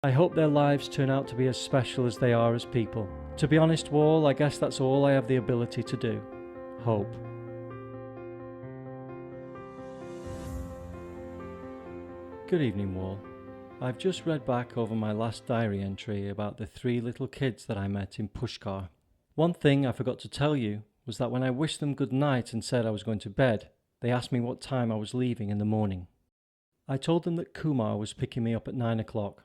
I hope their lives turn out to be as special as they are as people. To be honest, Wall, I guess that's all I have the ability to do. Hope. Good evening, Wall. I've just read back over my last diary entry about the 3 little kids that I met in Pushkar. One thing I forgot to tell you was that when I wished them good night and said I was going to bed, they asked me what time I was leaving in the morning. I told them that Kumar was picking me up at 9 o'clock.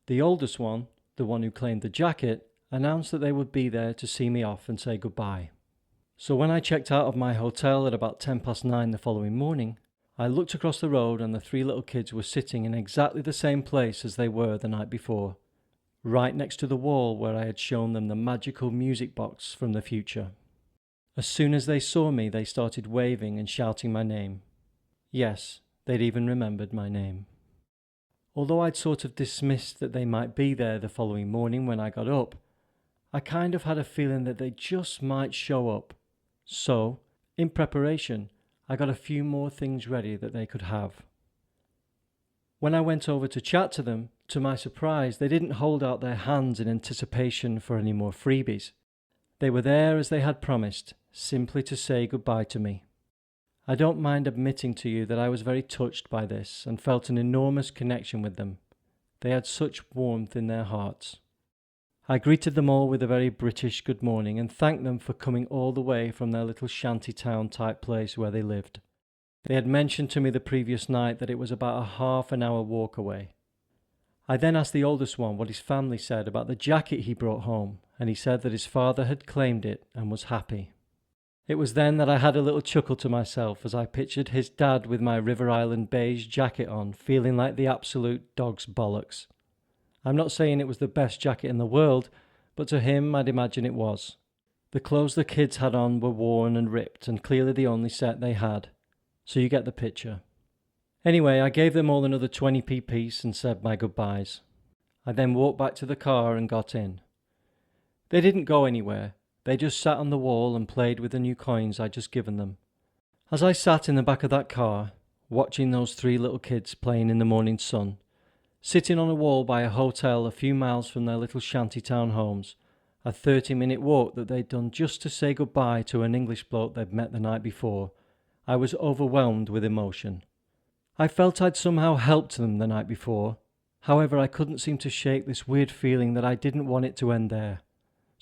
The oldest one, the one who claimed the jacket, announced that they would be there to see me off and say goodbye. So when I checked out of my hotel at about 9:10 the following morning, I looked across the road and the 3 little kids were sitting in exactly the same place as they were the night before, right next to the wall where I had shown them the magical music box from the future. As soon as they saw me, they started waving and shouting my name. Yes, they'd even remembered my name. Although I'd sort of dismissed that they might be there the following morning when I got up, I kind of had a feeling that they just might show up. So, in preparation, I got a few more things ready that they could have. When I went over to chat to them, to my surprise, they didn't hold out their hands in anticipation for any more freebies. They were there as they had promised, simply to say goodbye to me. I don't mind admitting to you that I was very touched by this and felt an enormous connection with them. They had such warmth in their hearts. I greeted them all with a very British good morning and thanked them for coming all the way from their little shanty town type place where they lived. They had mentioned to me the previous night that it was about a half an hour walk away. I then asked the oldest one what his family said about the jacket he brought home, and he said that his father had claimed it and was happy. It was then that I had a little chuckle to myself as I pictured his dad with my River Island beige jacket on, feeling like the absolute dog's bollocks. I'm not saying it was the best jacket in the world, but to him I'd imagine it was. The clothes the kids had on were worn and ripped and clearly the only set they had. So you get the picture. Anyway, I gave them all another 20p piece and said my goodbyes. I then walked back to the car and got in. They didn't go anywhere. They just sat on the wall and played with the new coins I'd just given them. As I sat in the back of that car, watching those 3 little kids playing in the morning sun, sitting on a wall by a hotel a few miles from their little shantytown homes, a 30-minute walk that they'd done just to say goodbye to an English bloke they'd met the night before, I was overwhelmed with emotion. I felt I'd somehow helped them the night before. However, I couldn't seem to shake this weird feeling that I didn't want it to end there.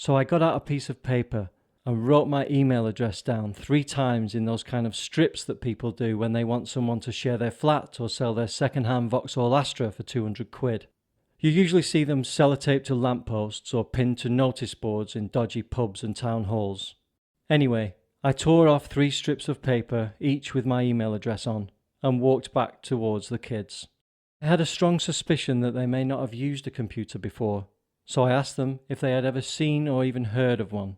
So I got out a piece of paper and wrote my email address down 3 times in those kind of strips that people do when they want someone to share their flat or sell their second-hand Vauxhall Astra for 200 quid. You usually see them sellotaped to lampposts or pinned to notice boards in dodgy pubs and town halls. Anyway, I tore off 3 strips of paper, each with my email address on, and walked back towards the kids. I had a strong suspicion that they may not have used a computer before, so I asked them if they had ever seen or even heard of one.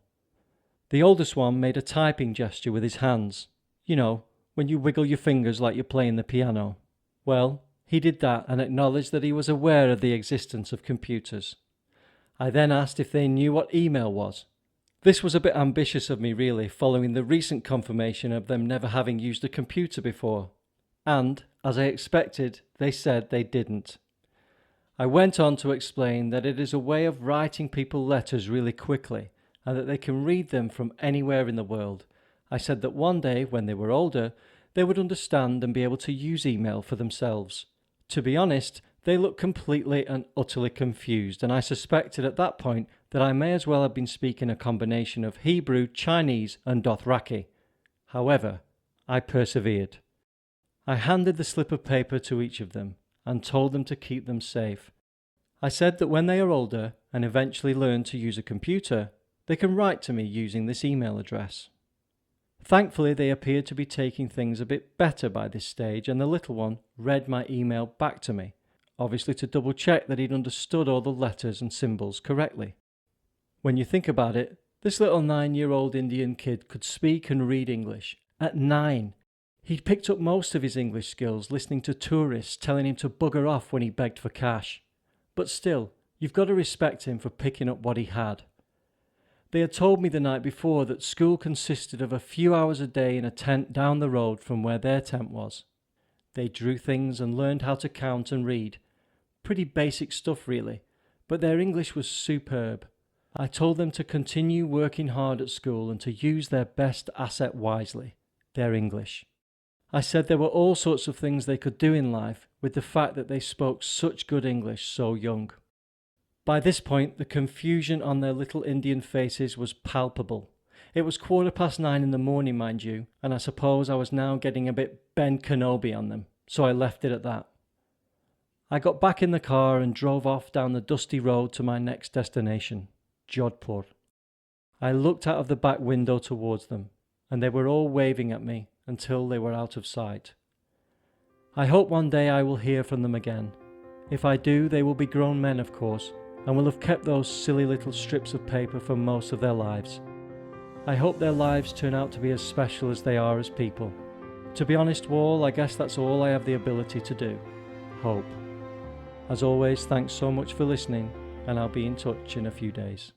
The oldest one made a typing gesture with his hands. You know, when you wiggle your fingers like you're playing the piano. Well, he did that and acknowledged that he was aware of the existence of computers. I then asked if they knew what email was. This was a bit ambitious of me really, following the recent confirmation of them never having used a computer before. And, as I expected, they said they didn't. I went on to explain that it is a way of writing people letters really quickly, and that they can read them from anywhere in the world. I said that one day, when they were older, they would understand and be able to use email for themselves. To be honest, they looked completely and utterly confused, and I suspected at that point that I may as well have been speaking a combination of Hebrew, Chinese and Dothraki. However, I persevered. I handed the slip of paper to each of them and told them to keep them safe. I said that when they are older and eventually learn to use a computer, they can write to me using this email address. Thankfully, they appeared to be taking things a bit better by this stage, and the little one read my email back to me, obviously to double check that he'd understood all the letters and symbols correctly. When you think about it, this little 9-year-old Indian kid could speak and read English. At 9. He'd picked up most of his English skills listening to tourists telling him to bugger off when he begged for cash. But still, you've got to respect him for picking up what he had. They had told me the night before that school consisted of a few hours a day in a tent down the road from where their tent was. They drew things and learned how to count and read, Pretty basic stuff really, but their English was superb. I told them to continue working hard at school and to use their best asset wisely, their English. I said there were all sorts of things they could do in life with the fact that they spoke such good English so young. By this point, the confusion on their little Indian faces was palpable. It was 9:15 in the morning, mind you, and I suppose I was now getting a bit Ben Kanobi on them, so I left it at that. I got back in the car and drove off down the dusty road to my next destination, Jodhpur. I looked out of the back window towards them, and they were all waving at me until they were out of sight. I hope one day I will hear from them again. If I do, they will be grown men, of course, and will have kept those silly little strips of paper for most of their lives. I hope their lives turn out to be as special as they are as people. To be honest, Wall, I guess that's all I have the ability to do. Hope. As always, thanks so much for listening, and I'll be in touch in a few days.